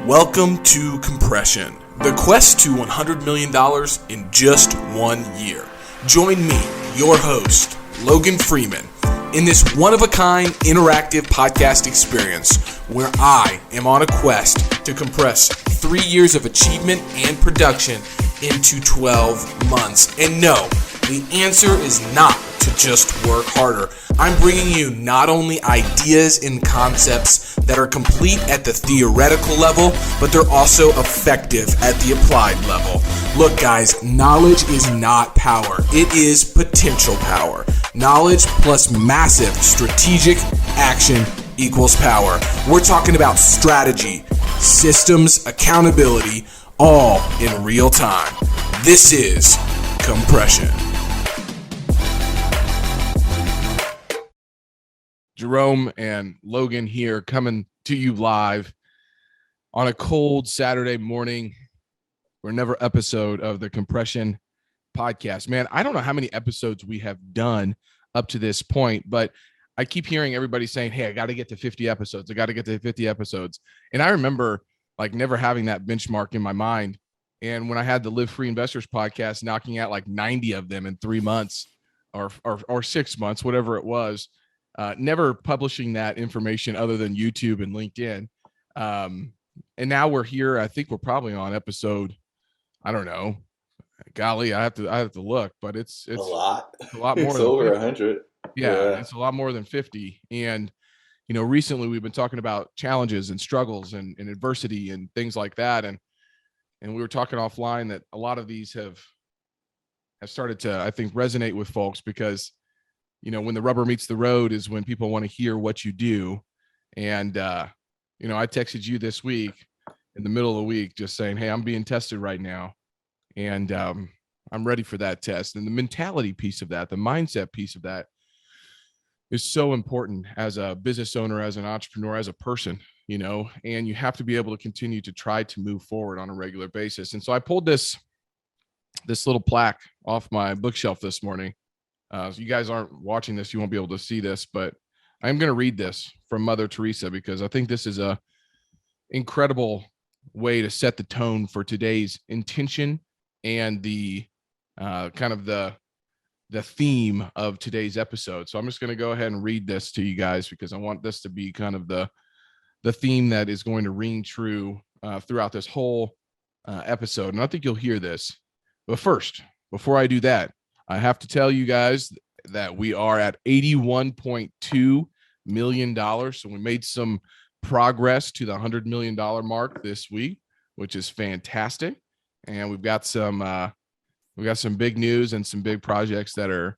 Welcome to Compression, the quest to $100 million in just 1 year. Join me, your host, Logan Freeman, in this one-of-a-kind interactive podcast experience where I am on a quest to compress 3 years of achievement and production into 12 months. And no, the answer is not to just work harder. I'm bringing you not only ideas and concepts that are complete at the theoretical level, but they're also effective at the applied level. Look, guys, knowledge is not power. It is potential power. Knowledge plus massive strategic action equals power. We're talking about strategy, systems, accountability, all in real time. This is Compression. Jerome and Logan here coming to you live on a cold Saturday morning for another episode of the Compression podcast. Man, I don't know how many episodes we have done up to this point, but I keep hearing everybody saying, hey, I got to get to 50 episodes. I got to get to 50 episodes. And I remember like never having that benchmark in my mind. And when I had the Live Free Investors podcast, knocking out like 90 of them in 3 months or 6 months, whatever it was, never publishing that information other than YouTube and LinkedIn. And now we're here. I think we're probably on episode, I don't know. Golly, I have to look, but it's a lot. It's a lot more it's than over 50. 100. Yeah, it's a lot more than 50. And you know, recently we've been talking about challenges and struggles and adversity and things like that. And we were talking offline that a lot of these have started to, I think, resonate with folks because, you know, when the rubber meets the road is when people want to hear what you do. And, you know, I texted you this week in the middle of the week, just saying, hey, I'm being tested right now. And I'm ready for that test. And the mentality piece of that, the mindset piece of that is so important as a business owner, as an entrepreneur, as a person, you know, and you have to be able to continue to try to move forward on a regular basis. And so I pulled this little plaque off my bookshelf this morning. So you guys aren't watching this, you won't be able to see this, but I'm going to read this from Mother Teresa because I think this is a incredible way to set the tone for today's intention and the kind of the theme of today's episode. So I'm just going to go ahead and read this to you guys because I want this to be kind of the theme that is going to ring true throughout this whole episode. And I think you'll hear this. But first, before I do that, I have to tell you guys that we are at $81.2 million. So we made some progress to the $100 million mark this week, which is fantastic. And we've got some big news and some big projects that are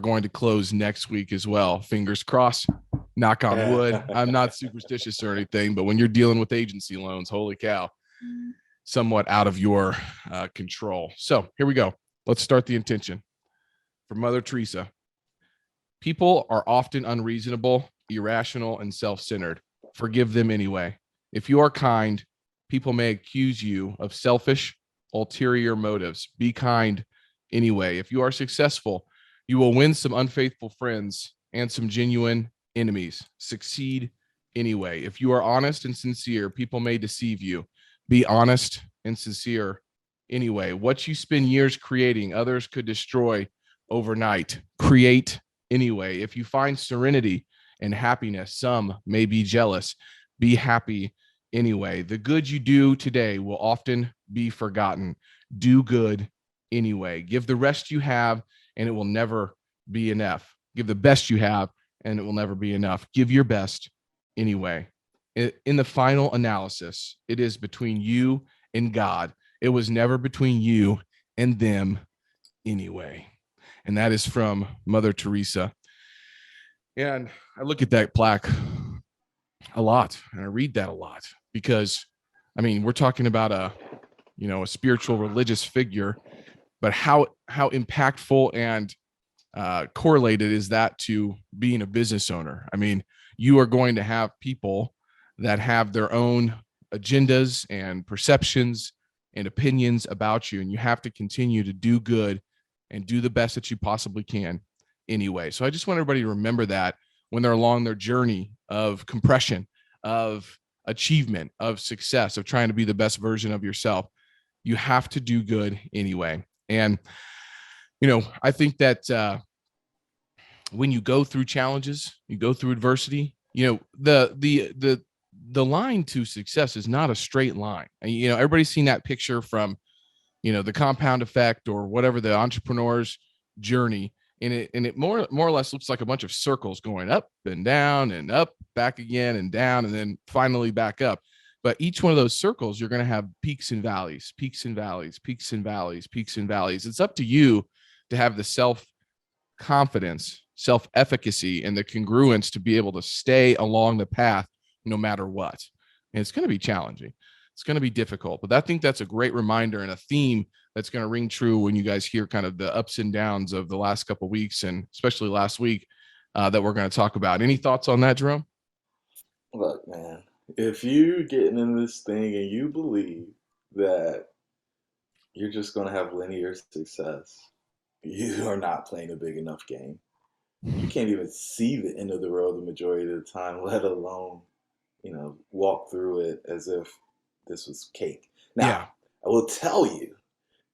going to close next week as well. Fingers crossed, knock on wood. I'm not superstitious or anything, but when you're dealing with agency loans, holy cow, somewhat out of your control. So here we go. Let's start the intention. From Mother Teresa. People are often unreasonable, irrational, and self-centered. Forgive them anyway. If you are kind, people may accuse you of selfish, ulterior motives. Be kind anyway. If you are successful, you will win some unfaithful friends and some genuine enemies. Succeed anyway. If you are honest and sincere, people may deceive you. Be honest and sincere anyway. What you spend years creating, others could destroy overnight. Create anyway. If you find serenity and happiness, some may be jealous. Be happy anyway. The good you do today will often be forgotten. Do good anyway. Give the rest you have and it will never be enough. Give the best you have and it will never be enough. Give your best anyway. In the final analysis, it is between you and God. It was never between you and them anyway. And that is from Mother Teresa. And I look at that plaque a lot and I read that a lot because, I mean, we're talking about a spiritual religious figure, but how impactful and correlated is that to being a business owner? I mean, you are going to have people that have their own agendas and perceptions and opinions about you, and you have to continue to do good and do the best that you possibly can anyway. So I just want everybody to remember that when they're along their journey of compression, of achievement, of success, of trying to be the best version of yourself, you have to do good anyway. And, I think that when you go through challenges, you go through adversity, the line to success is not a straight line. And, everybody's seen that picture from, the compound effect or whatever, the entrepreneur's journey. And it more or less looks like a bunch of circles going up and down and up, back again and down, and then finally back up. But each one of those circles, you're going to have peaks and valleys, peaks and valleys, peaks and valleys, peaks and valleys. It's up to you to have the self-confidence, self-efficacy, and the congruence to be able to stay along the path no matter what. And it's going to be challenging. It's going to be difficult, but I think that's a great reminder and a theme that's going to ring true when you guys hear kind of the ups and downs of the last couple of weeks, and especially last week, that we're going to talk about. Any thoughts on that, Jerome? Look, man, if you getting in this thing and you believe that you're just going to have linear success, you are not playing a big enough game. You can't even see the end of the road the majority of the time, let alone, walk through it as if this was cake. Now, Yeah, I will tell you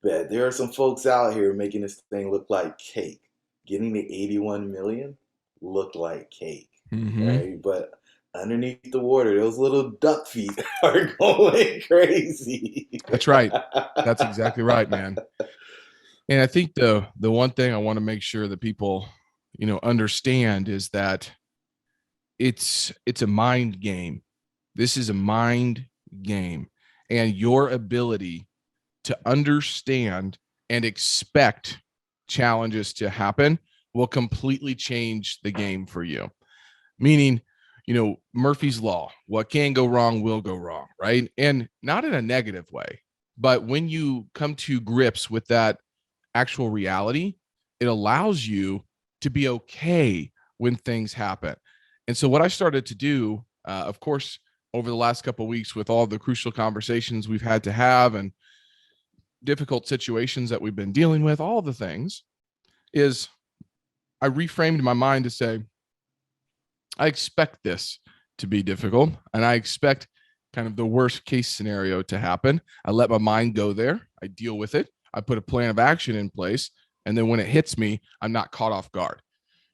that there are some folks out here making this thing look like cake. Getting the 81 million looked like cake, right? But underneath the water, those little duck feet are going crazy. that's right. That's exactly right, man. And I think the one thing I want to make sure that people, understand is that it's a mind game. This is a mind game, and your ability to understand and expect challenges to happen will completely change the game for you. Meaning, Murphy's Law, what can go wrong will go wrong, right? And not in a negative way, but when you come to grips with that actual reality, it allows you to be okay when things happen. And so what I started to do, of course, over the last couple of weeks with all the crucial conversations we've had to have and difficult situations that we've been dealing with, all the things, is I reframed my mind to say, I expect this to be difficult, and I expect kind of the worst case scenario to happen. I let my mind go there. I deal with it. I put a plan of action in place. And then when it hits me, I'm not caught off guard.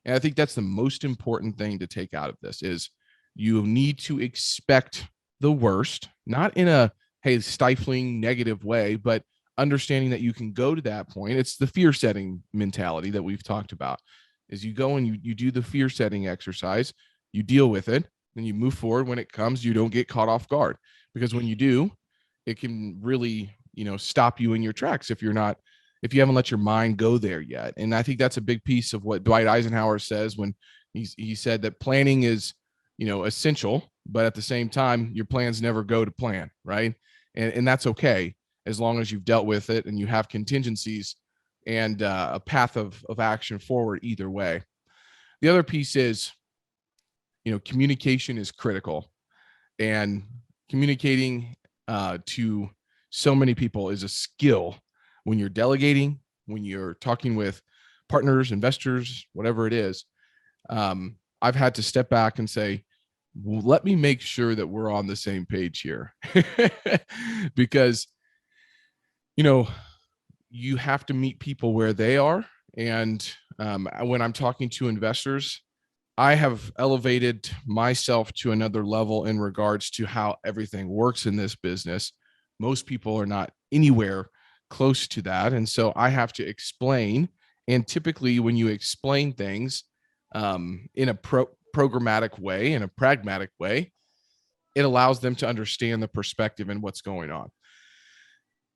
And I think that's the most important thing to take out of this is you need to expect the worst, not in a, hey, stifling negative way, but understanding that you can go to that point. It's the fear setting mentality that we've talked about is you go and you do the fear setting exercise, you deal with it, and you move forward. When it comes, you don't get caught off guard, because when you do, it can really, stop you in your tracks if you haven't let your mind go there yet. And I think that's a big piece of what Dwight Eisenhower says when he said that planning is, essential, but at the same time, your plans never go to plan, right? And that's okay, as long as you've dealt with it and you have contingencies and a path of action forward either way. The other piece is, communication is critical, and communicating to so many people is a skill when you're delegating, when you're talking with partners, investors, whatever it is. I've had to step back and say, well, let me make sure that we're on the same page here. Because, you have to meet people where they are. And when I'm talking to investors, I have elevated myself to another level in regards to how everything works in this business. Most people are not anywhere close to that. And so I have to explain. And typically when you explain things in a programmatic way, in a pragmatic way, it allows them to understand the perspective and what's going on.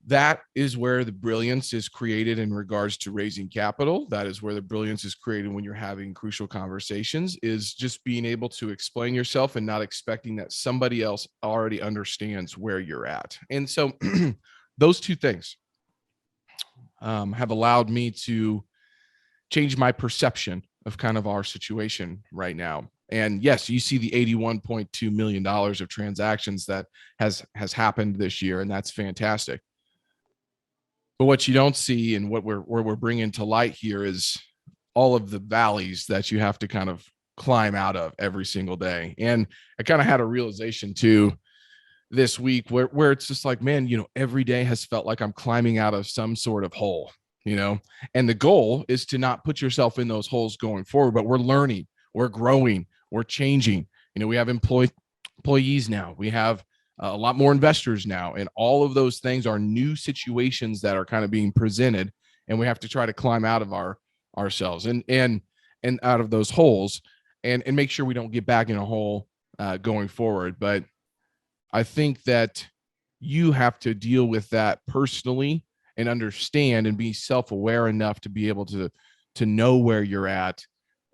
That is where the brilliance is created in regards to raising capital. That is where the brilliance is created when you're having crucial conversations, is just being able to explain yourself and not expecting that somebody else already understands where you're at. And so those two things have allowed me to change my perception of kind of our situation right now. And yes, you see the $81.2 million of transactions that has happened this year, and that's fantastic. But what you don't see and what we're bringing to light here is all of the valleys that you have to kind of climb out of every single day. And I kind of had a realization too, this week where it's just like, man, every day has felt like I'm climbing out of some sort of hole, and the goal is to not put yourself in those holes going forward, but we're learning, we're growing, we're changing. We have employees now, we have a lot more investors now, and all of those things are new situations that are kind of being presented, and we have to try to climb out of ourselves and out of those holes, and make sure we don't get back in a hole going forward. But I think that you have to deal with that personally and understand and be self-aware enough to be able to know where you're at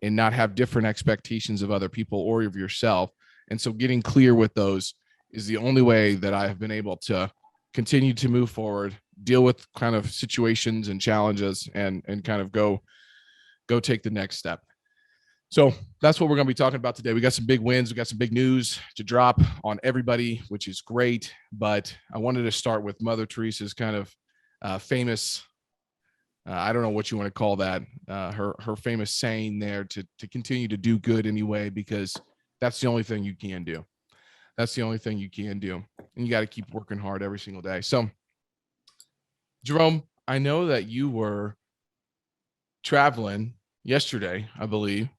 and not have different expectations of other people or of yourself. And so getting clear with those is the only way that I have been able to continue to move forward, deal with kind of situations and challenges, and kind of go take the next step. So that's what we're going to be talking about today. We got some big wins. We got some big news to drop on everybody, which is great. But I wanted to start with Mother Teresa's kind of famous, I don't know what you want to call that, her famous saying there to continue to do good anyway, because that's the only thing you can do. That's the only thing you can do. And you got to keep working hard every single day. So, Jerome, I know that you were traveling yesterday, I believe.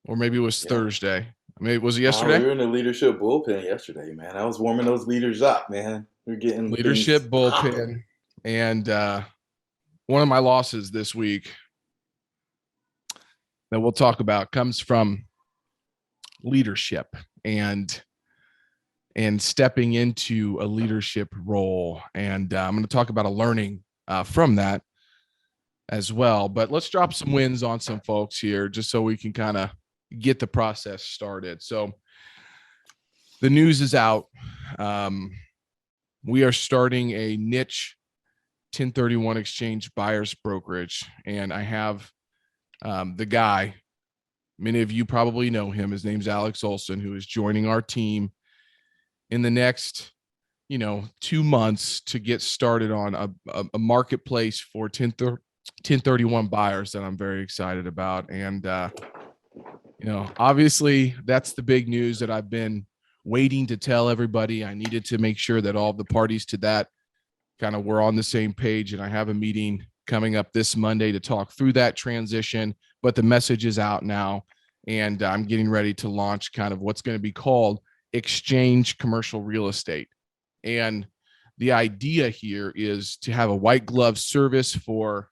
Or maybe it was Thursday. I mean, was it yesterday? We were in the leadership bullpen yesterday, man. I was warming those leaders up, man. We're getting leadership bullpen. And one of my losses this week that we'll talk about comes from leadership and stepping into a leadership role. And I'm going to talk about a learning from that as well. But let's drop some wins on some folks here just so we can kind of get the process started. So the news is out. We are starting a niche 1031 exchange buyers brokerage. And I have the guy, many of you probably know him. His name's Alex Olson, who is joining our team in the next, 2 months to get started on a marketplace for 1031 buyers that I'm very excited about. And, obviously that's the big news that I've been waiting to tell everybody. I needed to make sure that all the parties to that kind of were on the same page. And I have a meeting coming up this Monday to talk through that transition, but the message is out now, and I'm getting ready to launch kind of what's going to be called exchange commercial real estate. And the idea here is to have a white glove service for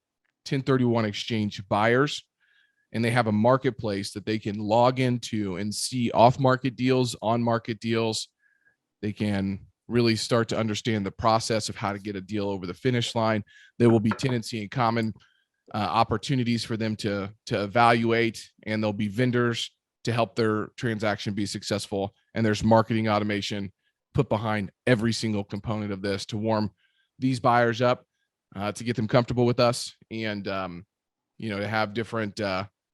1031 exchange buyers. And they have a marketplace that they can log into and see off-market deals, on-market deals. They can really start to understand the process of how to get a deal over the finish line. There will be tenancy and common opportunities for them to evaluate, and there'll be vendors to help their transaction be successful. And there's marketing automation put behind every single component of this to warm these buyers up, to get them comfortable with us, and to have different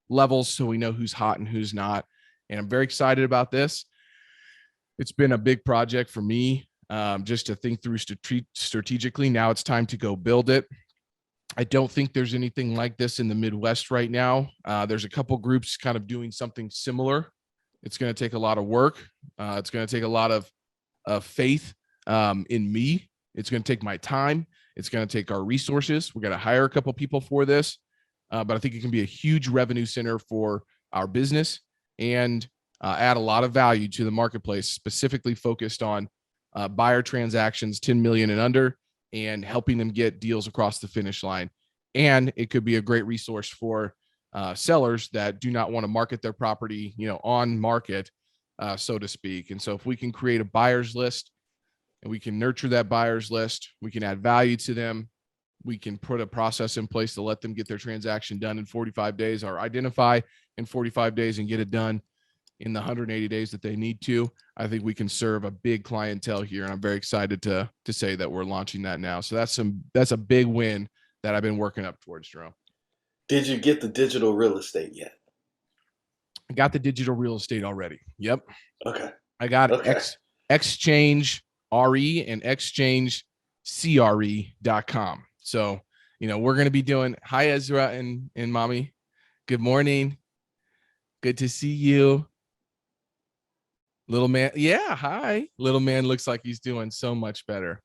levels so we know who's hot and who's not. And I'm very excited about this. It's been a big project for me, just to think through strategically. Now it's time to go build it. I don't think there's anything like this in the Midwest right now. There's a couple groups kind of doing something similar. It's going to take a lot of work. It's going to take a lot of faith in me. It's going to take my time. It's going to take our resources. We're going to hire a couple people for this. But I think it can be a huge revenue center for our business and add a lot of value to the marketplace, specifically focused on buyer transactions 10 million and under, and helping them get deals across the finish line. And it could be a great resource for sellers that do not want to market their property, on market, so to speak. And so if we can create a buyer's list and we can nurture that buyer's list, we can add value to them. We can put a process in place to let them get their transaction done in 45 days, or identify in 45 days and get it done in the 180 days that they need to. I think we can serve a big clientele here. And I'm very excited to say that we're launching that now. So that's a big win that I've been working up towards, Jerome. Did you get the digital real estate yet? I got the digital real estate already. Yep. Okay. I got Exchange RE and ExchangeCRE.com. So, we're going to be doing, hi, Ezra and Mommy. Good morning. Good to see you. Little man. Yeah. Hi. Little man looks like he's doing so much better.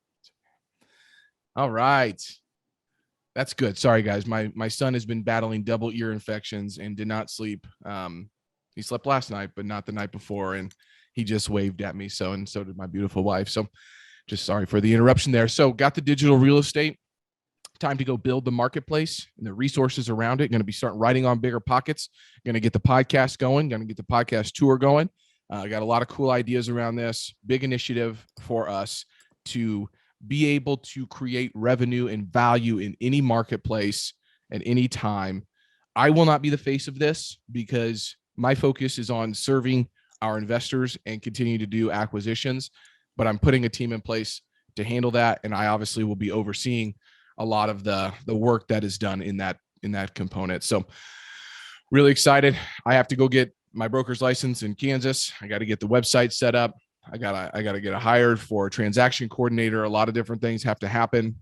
All right. That's good. Sorry, guys. My son has been battling double ear infections and did not sleep. He slept last night, but not the night before. And he just waved at me. And so did my beautiful wife. So just sorry for the interruption there. So got the digital real estate. Time to go build the marketplace and the resources around it. Going to be starting writing on bigger pockets. Going to get the podcast going. Going to get the podcast tour going. Got a lot of cool ideas around this. Big initiative for us to be able to create revenue and value in any marketplace at any time. I will not be the face of this because my focus is on serving our investors and continue to do acquisitions, but I'm putting a team in place to handle that. And I obviously will be overseeing a lot of the work that is done in that component. So really excited. I have to go get my broker's license in Kansas. I got to get the website set up. I gotta get hired for a transaction coordinator. A lot of different things have to happen,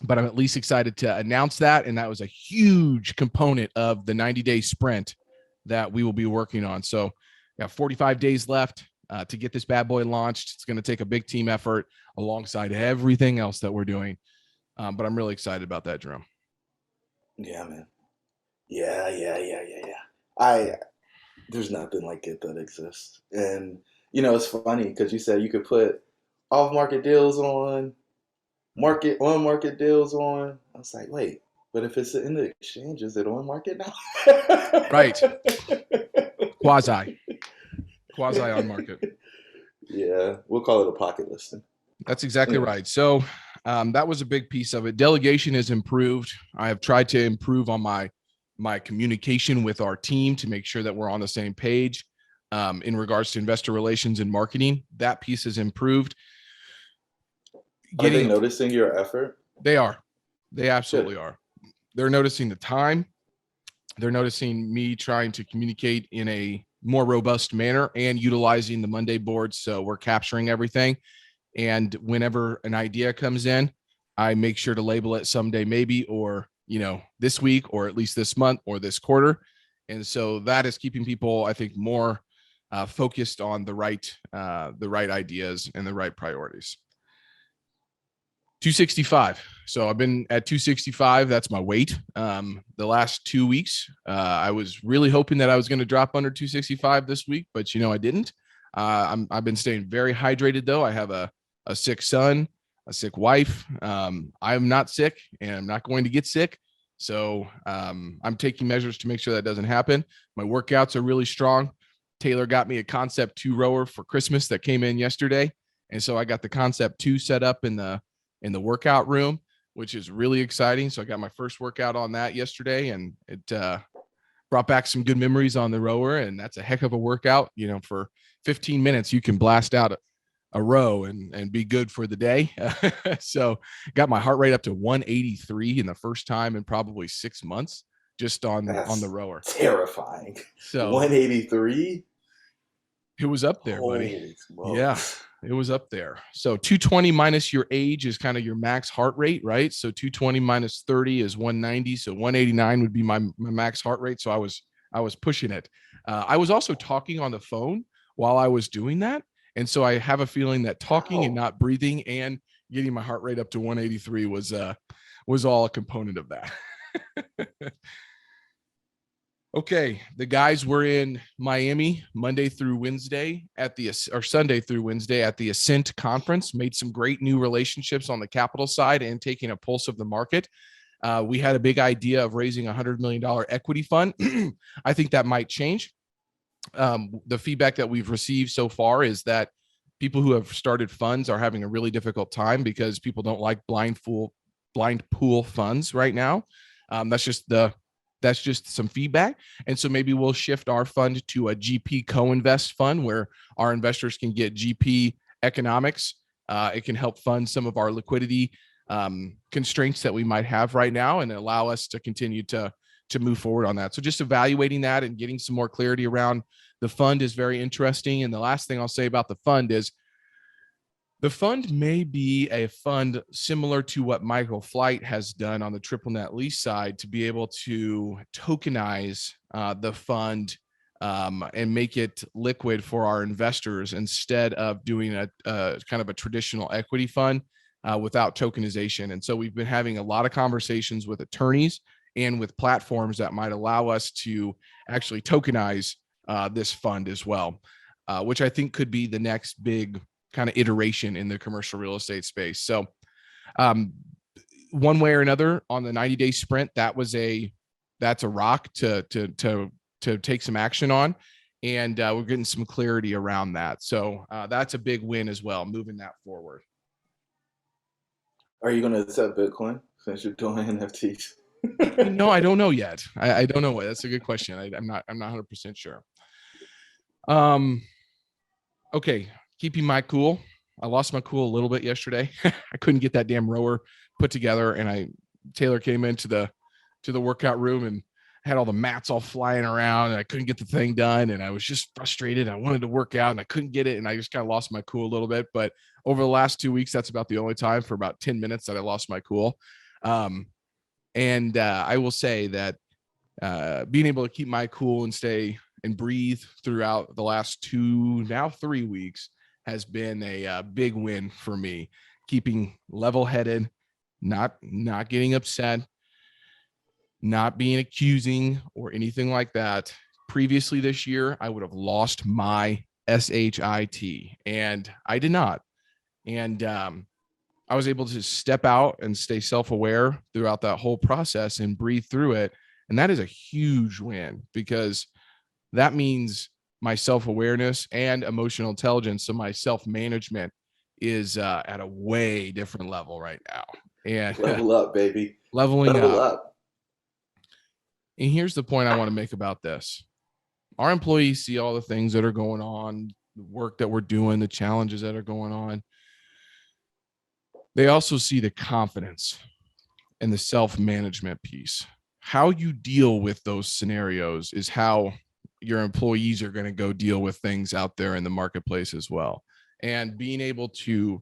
but I'm at least excited to announce that. And that was a huge component of the 90-day sprint that we will be working on. So we got 45 days left to get this bad boy launched. It's going to take a big team effort alongside everything else that we're doing. But I'm really excited about that, Jerome. Yeah, man. Yeah. There's nothing like it that exists. And, it's funny because you said you could put off market deals on, on market deals on. I was like, wait, but if it's in the exchange, is it on market now? Right. Quasi on market. Yeah, we'll call it a pocket listing. That's exactly right. So that was a big piece of it. Delegation has improved. I have tried to improve on my communication with our team to make sure that we're on the same page in regards to investor relations and marketing. That piece has improved. Are they noticing your effort? They are. They absolutely are. They're noticing the time. They're noticing me trying to communicate in a more robust manner and utilizing the Monday boards. So we're capturing everything. And whenever an idea comes in, I make sure to label it someday, maybe, or, this week, or at least this month or this quarter. And so that is keeping people, I think, more focused on the right ideas and the right priorities. 265. So I've been at 265. That's my weight. The last 2 weeks, I was really hoping that I was going to drop under 265 this week, but I didn't. I've been staying very hydrated though. I have a sick son, a sick wife. I'm not sick and I'm not going to get sick. So I'm taking measures to make sure that doesn't happen. My workouts are really strong. Taylor got me a Concept 2 rower for Christmas that came in yesterday. And so I got the Concept 2 set up in the workout room, which is really exciting. So I got my first workout on that yesterday, and it brought back some good memories on the rower. And that's a heck of a workout. For 15 minutes, you can blast out a row and be good for the day. So got my heart rate up to 183 in the first time in probably 6 months, just on the rower. Terrifying. So 183. It was up there, buddy. Yeah, it was up there. So 220 minus your age is kind of your max heart rate, right? So 220 minus 30 is 190. So 189 would be my max heart rate. So I was pushing it. I was also talking on the phone while I was doing that. And so I have a feeling that talking and not breathing and getting my heart rate up to 183 was all a component of that. Okay, the guys were in Miami Sunday through Wednesday at the Ascent Conference, made some great new relationships on the capital side and taking a pulse of the market. We had a big idea of raising $100 million equity fund. I think that might change. The feedback that we've received so far is that people who have started funds are having a really difficult time because people don't like blind pool funds right now. That's just some feedback. And so maybe we'll shift our fund to a GP co-invest fund where our investors can get GP economics. It can help fund some of our liquidity constraints that we might have right now and allow us to continue to move forward on that. So just evaluating that and getting some more clarity around the fund is very interesting. And the last thing I'll say about the fund is the fund may be a fund similar to what Michael Flight has done on the triple net lease side to be able to tokenize the fund and make it liquid for our investors instead of doing a kind of a traditional equity fund without tokenization. And so we've been having a lot of conversations with attorneys and with platforms that might allow us to actually tokenize this fund as well, which I think could be the next big kind of iteration in the commercial real estate space. So one way or another on the 90-day sprint, that's a rock to take some action on. And we're getting some clarity around that. So that's a big win as well, moving that forward. Are you going to accept Bitcoin since you're doing NFTs? No, I don't know yet. I don't know. That's a good question. I'm not 100% sure. Okay. Keeping my cool. I lost my cool a little bit yesterday. I couldn't get that damn rower put together. And Taylor came into the workout room and had all the mats all flying around, and I couldn't get the thing done. And I was just frustrated. I wanted to work out and I couldn't get it. And I just kind of lost my cool a little bit, but over the last 2 weeks, that's about the only time for about 10 minutes that I lost my cool. And I will say that being able to keep my cool and stay and breathe throughout the last 2, now 3 weeks has been a big win for me. Keeping level-headed, not getting upset, not being accusing or anything like that. Previously this year, I would have lost my SHIT, and I did not. And I was able to step out and stay self-aware throughout that whole process and breathe through it. And that is a huge win, because that means my self-awareness and emotional intelligence, so my self-management is at a way different level right now. And level up, baby. Leveling level up. And here's the point I want to make about this. Our employees see all the things that are going on, the work that we're doing, the challenges that are going on. They also see the confidence and the self-management piece. How you deal with those scenarios is how your employees are going to go deal with things out there in the marketplace as well. And being able to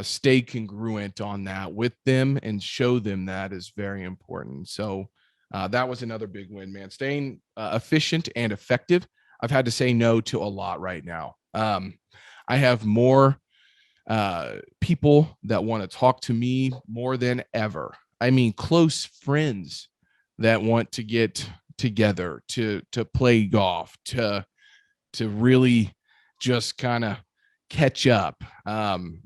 stay congruent on that with them and show them that is very important. So that was another big win, man. Staying efficient and effective. I've had to say no to a lot right now. I have more people that want to talk to me more than ever. I mean, close friends that want to get together to play golf, to really just kind of catch up.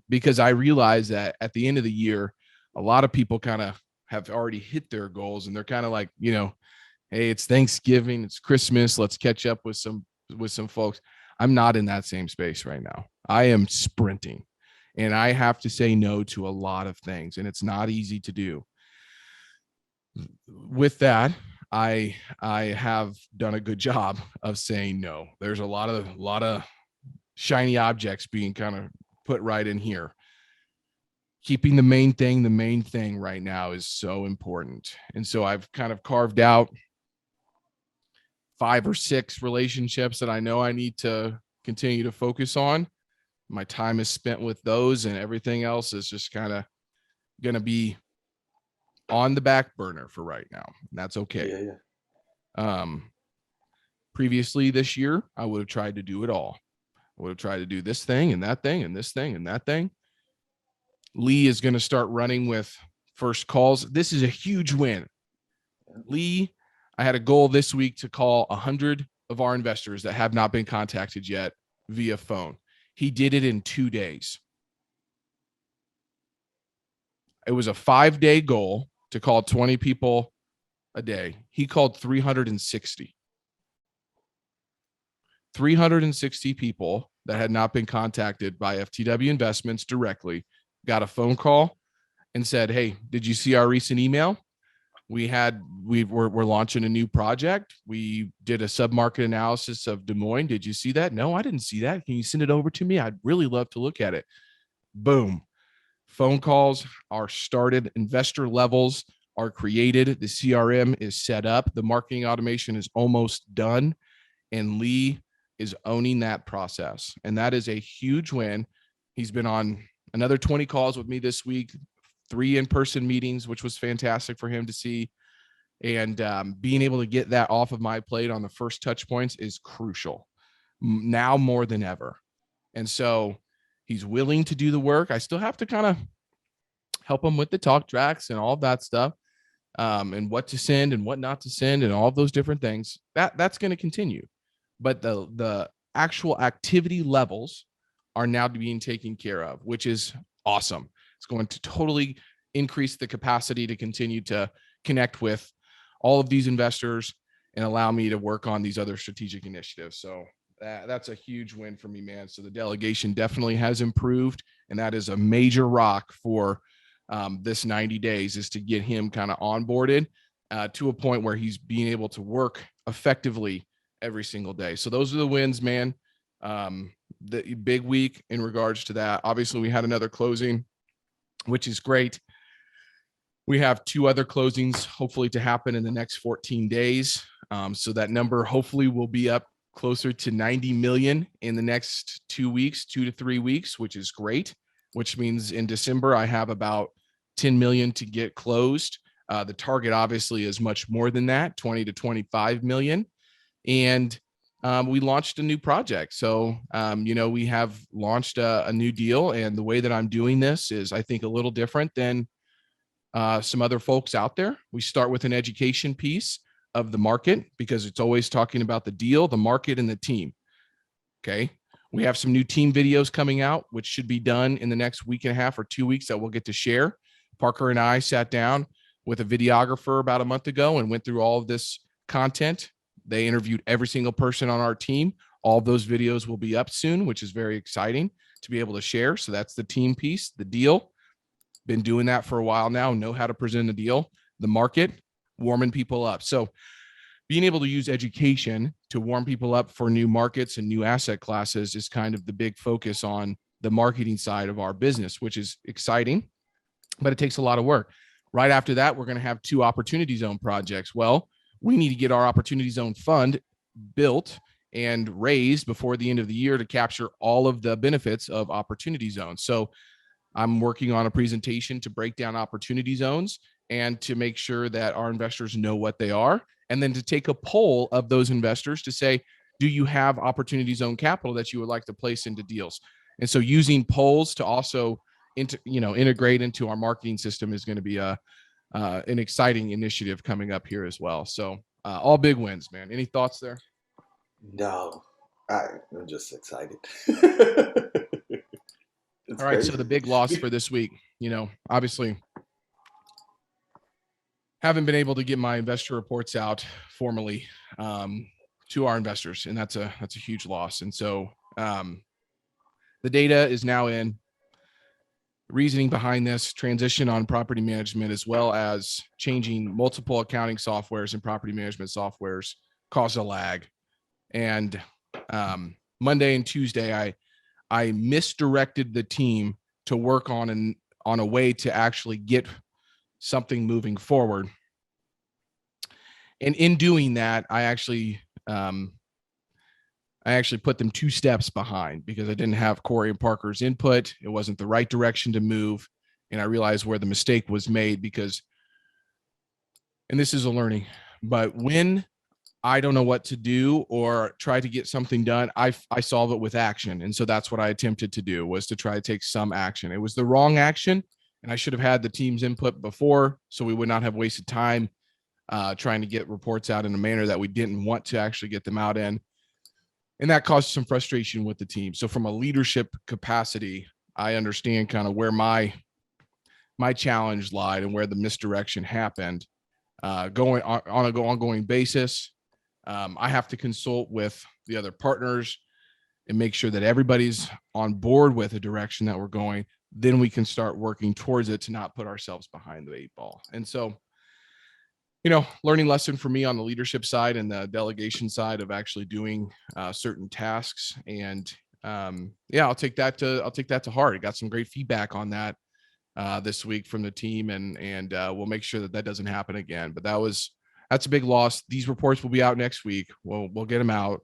Because I realize that at the end of the year, a lot of people kind of have already hit their goals, and they're kind of like, hey, it's Thanksgiving, it's Christmas, let's catch up with some folks. I'm not in that same space right now. I am sprinting, and I have to say no to a lot of things, and it's not easy to do. With that, I have done a good job of saying no. There's a lot of shiny objects being kind of put right in here. Keeping the main thing right now is so important. And so I've kind of carved out 5 or 6 relationships that I know I need to continue to focus on. My time is spent with those, and everything else is just kind of going to be on the back burner for right now. And that's okay. Yeah. Previously this year, I would have tried to do it all. I would have tried to do this thing and that thing and this thing and that thing. Lee is going to start running with first calls. This is a huge win. Lee, I had a goal this week to call 100 of our investors that have not been contacted yet via phone. He did it in 2 days. It was a 5-day goal to call 20 people a day. He called 360. 360 people that had not been contacted by FTW Investments directly got a phone call and said, hey, did you see our recent email? We're launching a new project. We did a sub-market analysis of Des Moines. Did you see that? No, I didn't see that. Can you send it over to me? I'd really love to look at it. Boom. Phone calls are started. Investor levels are created. The CRM is set up. The marketing automation is almost done. And Lee is owning that process. And that is a huge win. He's been on another 20 calls with me this week, 3 in-person meetings, which was fantastic for him to see. And being able to get that off of my plate on the first touch points is crucial now more than ever. And so he's willing to do the work. I still have to kind of help him with the talk tracks and all of that stuff, and what to send and what not to send and all of those different things. That's going to continue. But the actual activity levels are now being taken care of, which is awesome. It's going to totally increase the capacity to continue to connect with all of these investors and allow me to work on these other strategic initiatives. So that's a huge win for me, man. So the delegation definitely has improved, and that is a major rock for this 90 days, is to get him kind of onboarded to a point where he's being able to work effectively every single day. So those are the wins, man. The big week in regards to that. Obviously, we had another closing, which is great. We have 2 other closings hopefully to happen in the next 14 days. So that number hopefully will be up closer to 90 million in the next 2 weeks, 2 to 3 weeks, which is great, which means in December, I have about 10 million to get closed. The target obviously is much more than that, 20 to 25 million. And we launched a new project. So, we have launched a new deal, and the way that I'm doing this is, I think, a little different than some other folks out there. We start with an education piece of the market, because it's always talking about the deal, the market, and the team. Okay. We have some new team videos coming out, which should be done in the next week and a half or 2 weeks, that we'll get to share. Parker and I sat down with a videographer about a month ago and went through all of this content. They interviewed every single person on our team. All of those videos will be up soon, which is very exciting to be able to share. So that's the team piece, the deal. Been doing that for a while now, know how to present a deal, the market, warming people up. So being able to use education to warm people up for new markets and new asset classes is kind of the big focus on the marketing side of our business, which is exciting, but it takes a lot of work. Right after that, we're going to have 2 Opportunity Zone projects. Well, we need to get our Opportunity Zone fund built and raised before the end of the year to capture all of the benefits of Opportunity Zones. So I'm working on a presentation to break down opportunity zones and to make sure that our investors know what they are, and then to take a poll of those investors to say, do you have opportunity zone capital that you would like to place into deals? And so using polls to also integrate into our marketing system is going to be an exciting initiative coming up here as well. So all big wins, man. Any thoughts there? No, I'm just excited. It's All right. So crazy. the big loss for this week, obviously haven't been able to get my investor reports out formally to our investors, and that's a huge loss. And so the data is now in. Reasoning behind this transition on property management, as well as changing multiple accounting softwares and property management softwares, caused a lag. And Monday and Tuesday, I misdirected the team to work on a way to actually get something moving forward. And in doing that, I actually put them 2 steps behind, because I didn't have Corey and Parker's input. It wasn't the right direction to move. And I realized where the mistake was made, because, and this is a learning, but when I don't know what to do or try to get something done, I solve it with action. And so that's what I attempted to do, was to try to take some action. It was the wrong action, and I should have had the team's input before, so we would not have wasted time trying to get reports out in a manner that we didn't want to actually get them out in. And that caused some frustration with the team. So from a leadership capacity, I understand kind of where my challenge lied and where the misdirection happened. Going on an ongoing basis, I have to consult with the other partners and make sure that everybody's on board with the direction that we're going. Then we can start working towards it to not put ourselves behind the 8 ball. And so, learning lesson for me on the leadership side and the delegation side of actually doing certain tasks. And I'll take that to heart. I got some great feedback on that this week from the team, and we'll make sure that doesn't happen again. But that's a big loss. These reports will be out next week. We'll get them out.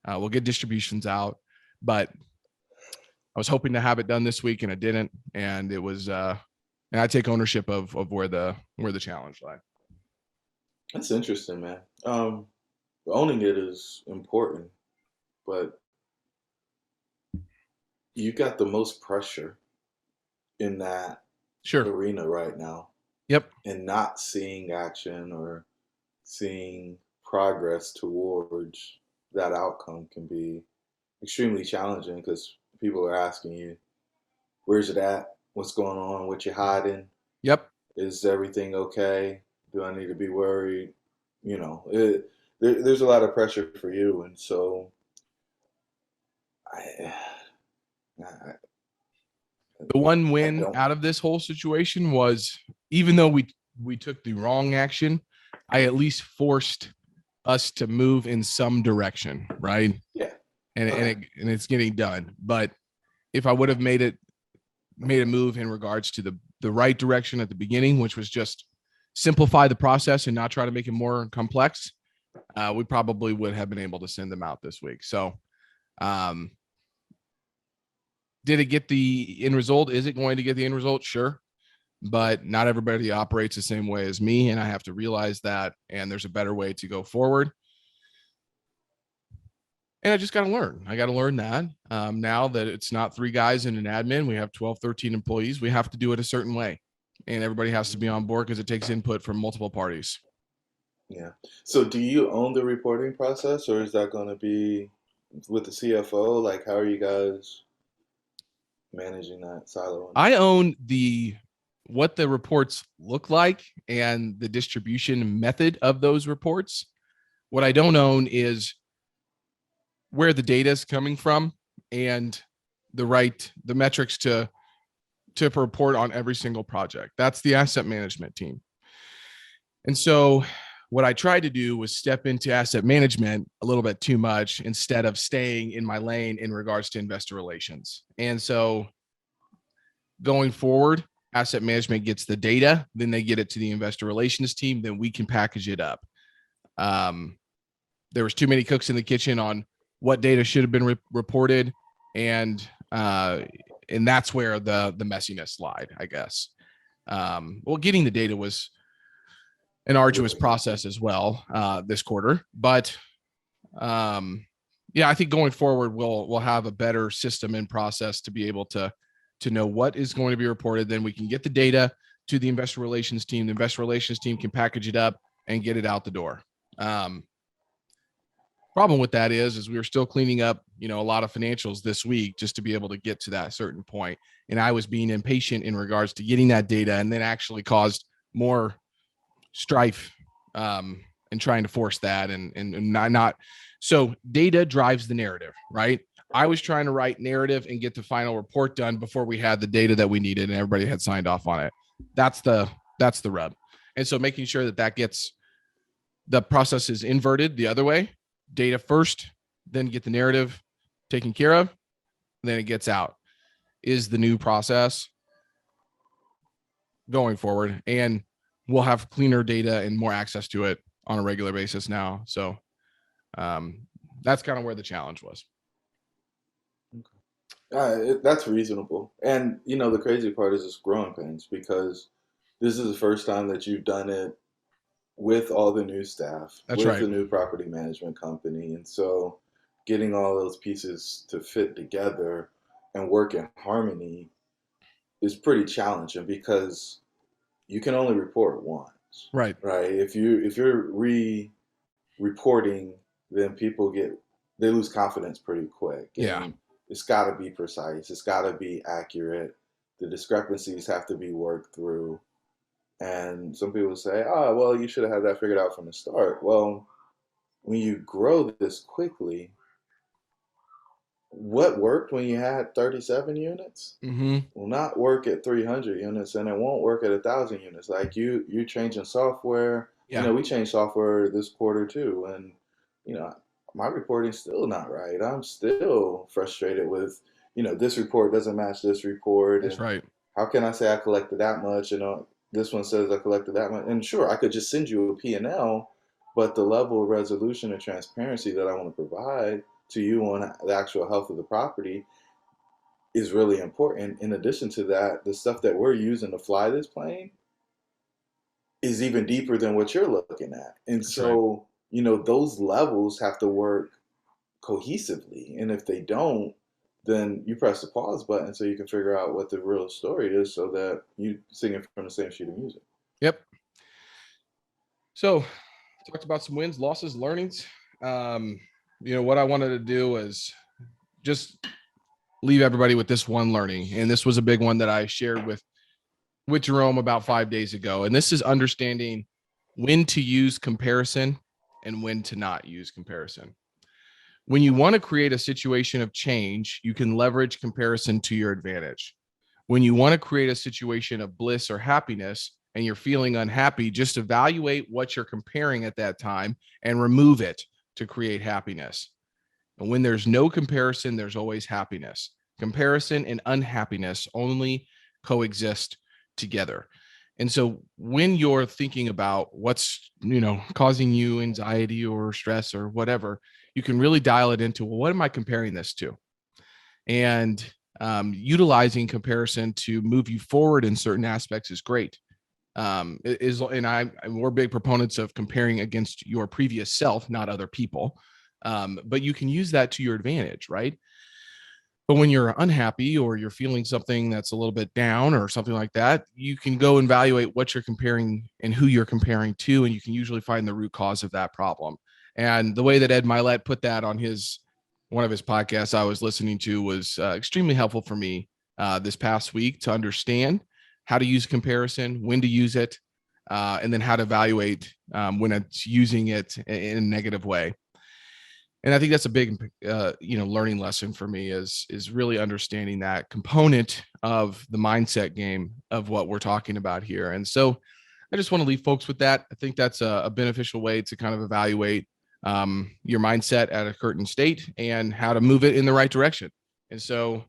We'll get distributions out, but I was hoping to have it done this week, and I didn't. And it was, and I take ownership of where the challenge lied. That's interesting, man. Owning it is important, but you got the most pressure in that Sure. arena right now, Yep. and not seeing action or seeing progress towards that outcome can be extremely challenging because people are asking you, where's it at? What's going on? What you hiding? Yep. Is everything okay? Do I need to be worried? There's a lot of pressure for you, and so I, I, The one I win don't. out of this whole situation was, even though we took the wrong action, I at least forced us to move in some direction, right? Yeah. Okay. And it's getting done. But if I would have made a move in regards to the right direction at the beginning, which was just simplify the process and not try to make it more complex, we probably would have been able to send them out this week. So, um, did it get the end result? Is it going to get the end result? Sure. But not everybody operates the same way as me. And I have to realize that. And there's a better way to go forward. And I just got to learn. I got to learn that now that it's not 3 guys and an admin, we have 12, 13 employees. We have to do it a certain way. And everybody has to be on board because it takes input from multiple parties. Yeah. So do you own the reporting process, or is that going to be with the CFO? Like, how are you guys managing that silo? I own what the reports look like and the distribution method of those reports. What I don't own is where the data is coming from and the metrics to report on every single project. That's the asset management team. And so what I tried to do was step into asset management a little bit too much instead of staying in my lane in regards to investor relations. And so going forward, asset management gets the data, then they get it to the investor relations team, then we can package it up. There was too many cooks in the kitchen on what data should have been reported, and that's where the messiness lied, I guess. Well, getting the data was an arduous process as well this quarter, but yeah, I think going forward we'll have a better system and process to be able to know what is going to be reported. Then we can get the data to the investor relations team. The investor relations team can package it up and get it out the door. Problem with that is we were still cleaning up, a lot of financials this week just to be able to get to that certain point. And I was being impatient in regards to getting that data, and then actually caused more strife and trying to force that and not. So data drives the narrative, right? I was trying to write narrative and get the final report done before we had the data that we needed and everybody had signed off on it. That's the rub. And so making sure that gets the process is inverted the other way, data first, then get the narrative taken care of, then it gets out, is the new process going forward. And we'll have cleaner data and more access to it on a regular basis now. So that's kind of where the challenge was. That's reasonable. And the crazy part is it's growing pains because this is the first time that you've done it with all the new staff, That's with right. the new property management company. And so getting all those pieces to fit together and work in harmony is pretty challenging because you can only report once, Right. right? If you're reporting, then they lose confidence pretty quick. Yeah. And it's got to be precise. It's got to be accurate. The discrepancies have to be worked through. And some people say, "Oh, well, you should have had that figured out from the start." Well, when you grow this quickly, what worked when you had 37 units Mm-hmm. will not work at 300 units, and it won't work at 1,000 units. Like you changing software. Yeah. We changed software this quarter too, and you know, my reporting's still not right. I'm still frustrated with, this report doesn't match this report, That's and right. how can I say I collected that much? This one says I collected that much, and sure, I could just send you a P&L, but the level of resolution and transparency that I want to provide to you on the actual health of the property is really important. In addition to that, the stuff that we're using to fly this plane, is even deeper than what you're looking at. And That's right. so, those levels have to work cohesively. And if they don't, then you press the pause button so you can figure out what the real story is so that you singing from the same sheet of music. Yep. So talked about some wins, losses, learnings. Um, what I wanted to do is just leave everybody with this one learning. And this was a big one that I shared with Jerome about 5 days ago. And this is understanding when to use comparison and when to not use comparison. When you want to create a situation of change, you can leverage comparison to your advantage. When you want to create a situation of bliss or happiness and you're feeling unhappy, just evaluate what you're comparing at that time and remove it to create happiness. And when there's no comparison, there's always happiness. Comparison and unhappiness only coexist together. And so when you're thinking about what's, causing you anxiety or stress or whatever, you can really dial it into, well, what am I comparing this to? And utilizing comparison to move you forward in certain aspects is great. We're big proponents of comparing against your previous self, not other people. But you can use that to your advantage, right? But when you're unhappy or you're feeling something that's a little bit down or something like that, you can go and evaluate what you're comparing and who you're comparing to, and you can usually find the root cause of that problem. And the way that Ed Milet put that on one of his podcasts I was listening to was extremely helpful for me this past week to understand how to use comparison, when to use it, and then how to evaluate when it's using it in a negative way. And I think that's a big, learning lesson for me is really understanding that component of the mindset game of what we're talking about here. And so I just want to leave folks with that. I think that's a beneficial way to kind of evaluate your mindset at a current state and how to move it in the right direction. And so,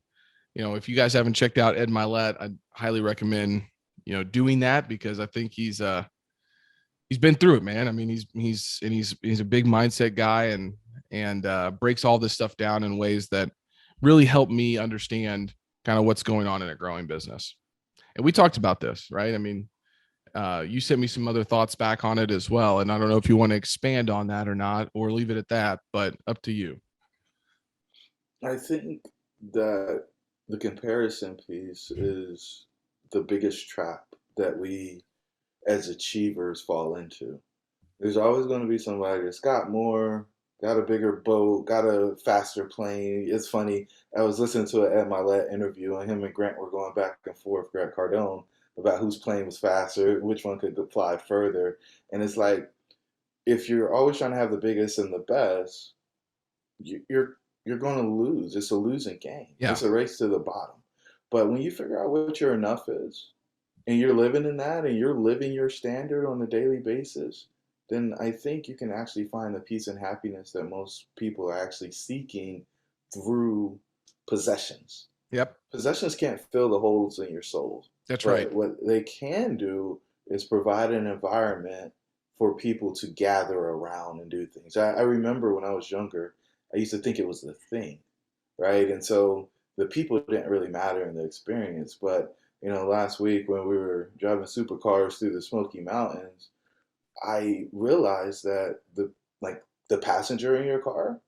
if you guys haven't checked out Ed Milet, I highly recommend, doing that because I think he's been through it, man. I mean, he's a big mindset guy and breaks all this stuff down in ways that really help me understand kind of what's going on in a growing business. And we talked about this, right? I mean, you sent me some other thoughts back on it as well. And I don't know if you want to expand on that or not, or leave it at that, but up to you. I think that the comparison piece is the biggest trap that we as achievers fall into. There's always going to be somebody that's got more, got a bigger boat, got a faster plane. It's funny. I was listening to it at my last interview, and him and Grant were going back and forth, Grant Cardone, about whose plane was faster, which one could fly further. And it's like, if you're always trying to have the biggest and the best, you're you're going to lose. It's a losing game. Yeah. It's a race to the bottom. But when you figure out what your enough is, and you're living in that, and you're living your standard on a daily basis, then I think you can actually find the peace and happiness that most people are actually seeking through possessions. Yep. Possessions can't fill the holes in your soul, That's right. but what they can do is provide an environment for people to gather around and do things. I remember when I was younger, I used to think it was the thing, right? And so the people didn't really matter in the experience. But last week when we were driving supercars through the Smoky Mountains, I realized that the passenger in your car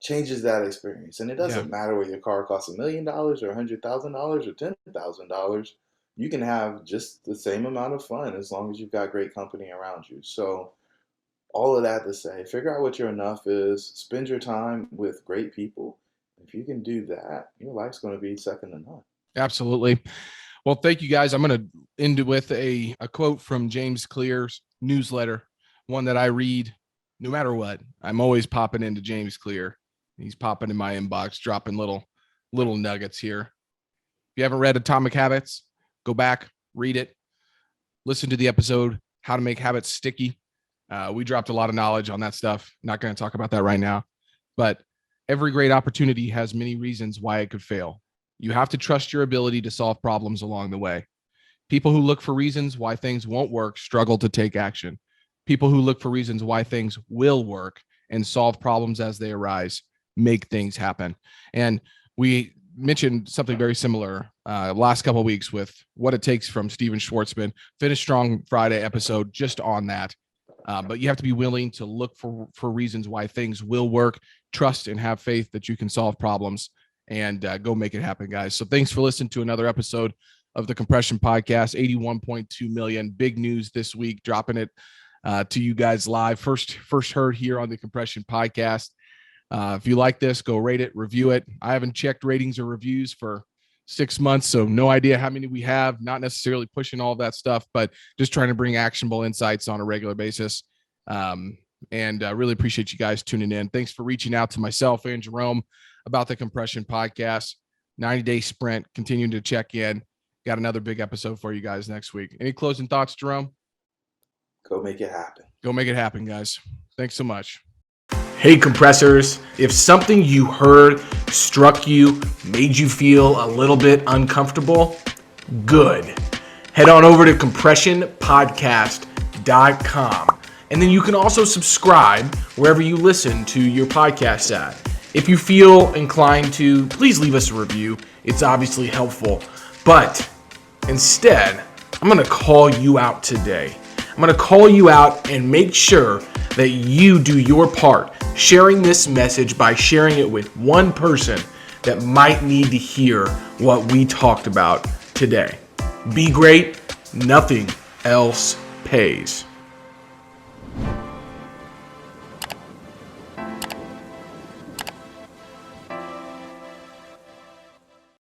changes that experience. And it Yeah. doesn't matter whether your car costs $1 million or $100,000 or $10,000. You can have just the same amount of fun as long as you've got great company around you. So all of that to say, figure out what your enough is, spend your time with great people. If you can do that, your life's going to be second to none. Absolutely. Well, thank you guys. I'm going to end with a quote from James Clear's newsletter, one that I read no matter what. I'm always popping into James Clear. He's popping in my inbox, dropping little nuggets here. If you haven't read Atomic Habits, go back, read it, listen to the episode, How to Make Habits Sticky. We dropped a lot of knowledge on that stuff. Not going to talk about that right now, but every great opportunity has many reasons why it could fail. You have to trust your ability to solve problems along the way. People who look for reasons why things won't work struggle to take action. People who look for reasons why things will work and solve problems as they arise make things happen. And we mentioned something very similar last couple of weeks with What It Takes from Steven Schwartzman. Finished strong Friday episode just on that. But you have to be willing to look for reasons why things will work, trust and have faith that you can solve problems, and go make it happen, guys. So thanks for listening to another episode of the Compression Podcast. 81.2 million. Big news this week, dropping it to you guys live. First heard here on the Compression Podcast. If you like this, go rate it, review it. I haven't checked ratings or reviews for 6 months, so no idea how many we have. Not necessarily pushing all of that stuff, but just trying to bring actionable insights on a regular basis. And really appreciate you guys tuning in. Thanks for reaching out to myself and Jerome about the Compression Podcast. 90-day sprint, continuing to check in. Got another big episode for you guys next week. Any closing thoughts, Jerome? Go make it happen. Go make it happen, guys. Thanks so much. Hey, compressors, if something you heard struck you, made you feel a little bit uncomfortable, good. Head on over to compressionpodcast.com. And then you can also subscribe wherever you listen to your podcast at. If you feel inclined to, please leave us a review. It's obviously helpful. But instead, I'm going to call you out today. I'm going to call you out and make sure that you do your part, sharing this message by sharing it with one person that might need to hear what we talked about today. Be great. Nothing else pays.